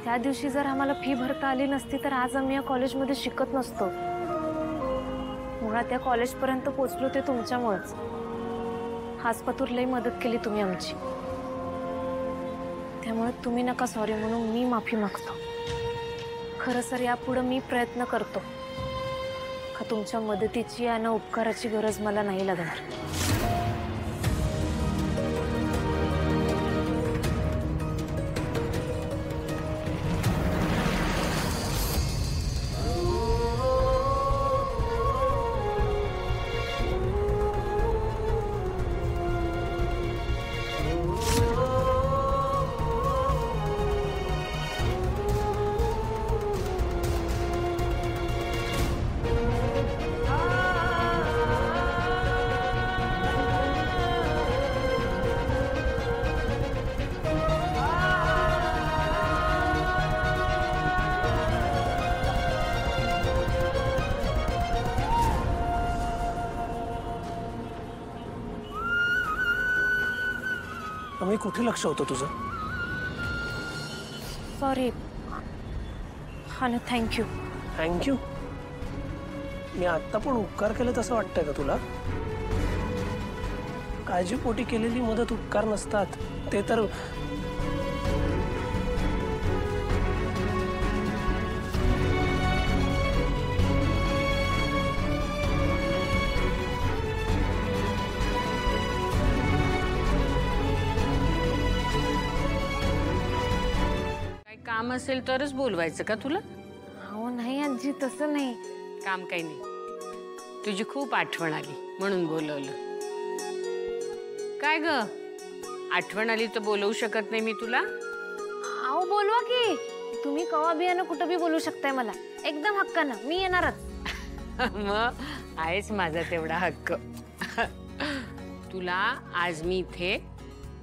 त्या दिवशी जर आम्हाला फी भरता आली नसती तर आज आम्ही या कॉलेजमध्ये शिकत नसतो। मुळात या कॉलेजपर्यंत पोहोचलो ते तुमच्यामुळेच। हासपतूर लई मदत केली तुम्ही आमची, त्यामुळे तुम्ही नका सॉरी म्हणून मी माफी मागतो। खरं सर यापुढे मी प्रयत्न करतो का तुमच्या मदतीची आणि उपकाराची गरज मला नाही लागणार। मी कुठे लक्ष होतं तुझं? सॉरी। हा ना, थँक्यू। थँक्यू? मी आता पण उपकार केले तसं वाटतंय का तुला? काळजीपोटी केलेली मदत उपकार नसतात ते तर। काम असेल तरच बोलवायचं का तुला? हो नाही आजी, तसं नाही। काम काही नाही, तुझी खूप आठवण आली म्हणून बोलवलं। काय ग, आठवण आली तर बोलवू शकत नाही मी तुला? आओ बोलवा की, तुम्ही कवा बियानं कुठं बी बोलू शकताय मला, एकदम हक्कानं मी येणारच। मग आहेच माझा तेवढा हक्क। तुला आज मी इथे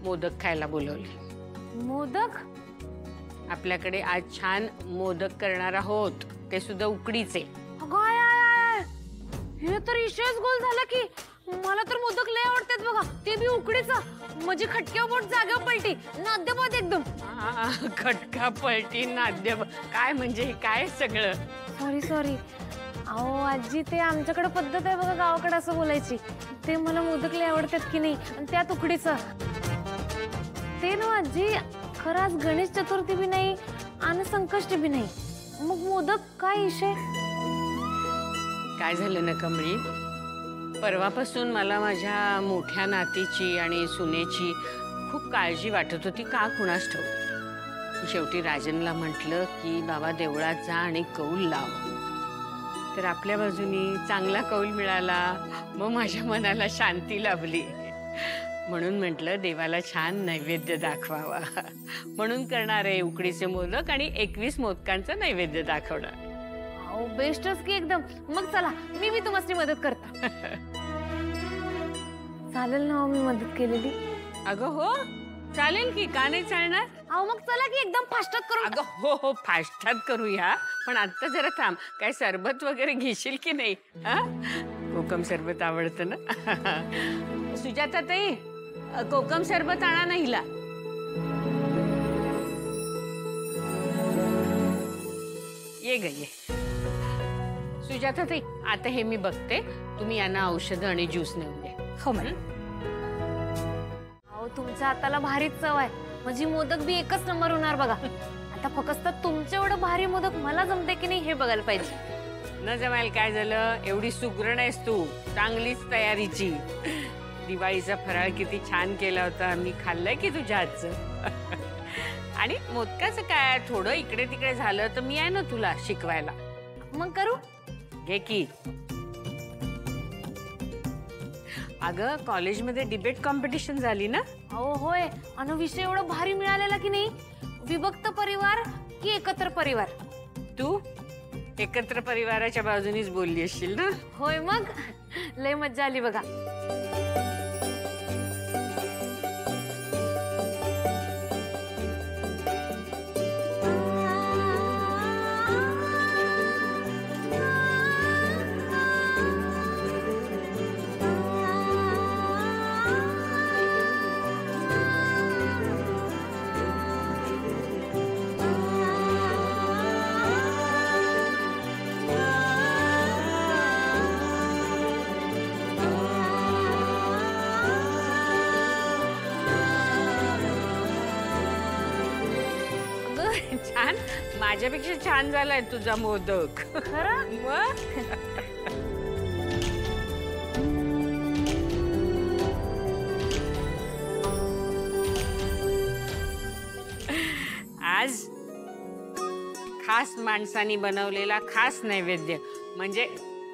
मोदक खायला बोलवले। मोदक? आपल्याकडे आज छान मोदक करणार आहोत, ते सुद्धा उकडीचे। अगं आय आय आय, हे तर इशेच गोल झाला की। मला तर मोदक लय आवडतात बघा, ते बी उकडीचं, म्हणजे खटक्यावर बोट जागेवर पलटी, नाद्यपात एकदम। खटका पलटी नाद्य, काय म्हणजे हे काय सगळं? Sorry sorry. अहो आजी, ते आमच्याकडे पद्धत आहे बघा गावाकडे असं बोलायची। ते मला मोदक लय आवडतात की नाही, आणि त्यात उकडीचं। ते ना आजी, खरं आज गणेश चतुर्थी भी नाही आणि संकष्टी भी नाही, मग मोदक काय विषय? काय झालं ना कमळी, परवापासून मला माझ्या मोठ्या नातीची आणि सुनेची खूप काळजी वाटत होती, का कुणास ठाऊक। शेवटी राजनला म्हटलं की बाबा देवळात जा आणि कौल लाव, तर आपल्या बाजूनी चांगला कौल मिळाला। मग माझ्या मनाला शांती लाभली, म्हणून म्हटलं देवाला छान नैवेद्य दाखवावा, म्हणून करणार आहे उकडीचे मोदक आणि 21 मोदकांचं नैवेद्य दाखवणार। अहो बेस्टच की एकदम। मग चला, मी तुम्हाला मदत करते। चालेल ना मी मदत केलेली? अगं हो चालेल की, का नाही चालणार? अहो मग चला की एकदम फास्टात करू। अगं हो हो फास्टात करूया, पण आता जरा थांब, काय सरबत वगैरे घेशील की नाही? कोकम सरबत आवडतं ना? सुजाता ताई, कोकम सरबत आणा ना हिला। ये ग ये। सुजाता ताई, आता हे मी बघते, तुम्ही यांना औषधं आणि ज्यूस नेऊन द्या। हो मॅडम। अहो तुमच्या हाताला भारीच चव आहे, म्हणजे मोदक बी एकच नंबर होणार बघा। आता फक्त तुमच्या एवढं भारी मोदक मला जमते की नाही हे बघायला पाहिजे। न जमायला काय झालं, एवढी सुगरण आहेस तू, चांगलीच तयारीची। दिवाळीचा फराळ किती छान केला होता, मी खाल्लंय की तुझ्या हातचं। आणि मोदकाचं काय, थोडं इकडे तिकडे झालं तर मी आहे ना तुला शिकवायला। मग करू? घे की। अगं कॉलेजमध्ये डिबेट कॉम्पिटिशन झाली ना? हो होय, आणि विषय एवढा भारी मिळालेला की नाही, विभक्त परिवार की एकत्र परिवार। तू एकत्र परिवाराच्या बाजूनीच बोलली असशील ना? होय, मग लय मज्जा आली बघा। माझ्यापेक्षा छान झालाय तुझा मोदक. खरं? मग आज खास माणसानी बनवलेला खास नैवेद्य म्हणजे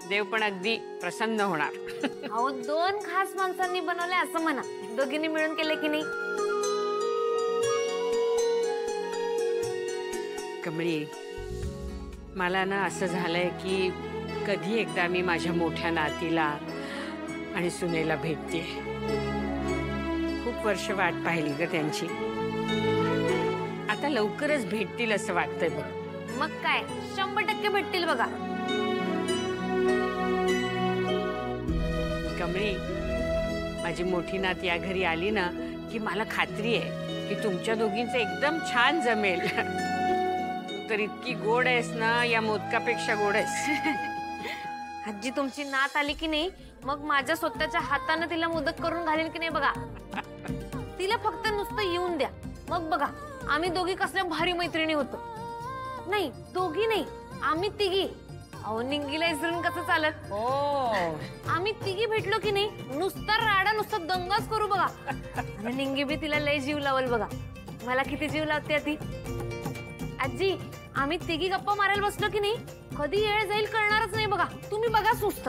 देव पण अगदी प्रसन्न होणार. अहो 2 खास माणसांनी बनवले असं म्हणा. दोघींनी मिळून केले की नाही? कमळी, मला ना असं झालंय की कधी एकदा मी माझ्या मोठ्या नातीला आणि सुनेला भेटते. खूप वर्ष वाट पाहिली ग त्यांची. आता लवकरच भेटतील असं वाटतंय बघ. मग काय 100% भेटतील बघा. कमळी, माझी मोठी नात या घरी आली ना की मला खात्री आहे की तुमच्या दोघींचं एकदम छान जमेल. तू तर इतकी गोड आहेस ना, या मोदकापेक्षा गोड आहेस. आजी तुमची नात आली की नाही मग माझ्या स्वतःच्या हाताने तिला मोदक करून घालीन की नाही बघा. तिला फक्त नुसतं येऊन द्या, मग बघा आम्ही दोघी कसल्या भारी मैत्रिणी होतो. नाही दोघी नाही, आम्ही तिघी. अहो निंगीला इसरून कसं चालत. हो, आम्ही तिघी भेटलो की नाही नुसता राडा नुसता दंगाच करू बघा. आणि निंगी बी तिला लय जीव लावल बघा. मला किती जीव लावते ती. आजी आम्ही तिघी गप्पा मारायला बसलो की नाही कधी येळ जाईल कळणारच नाही बघा. तुम्ही बघा सुस्त.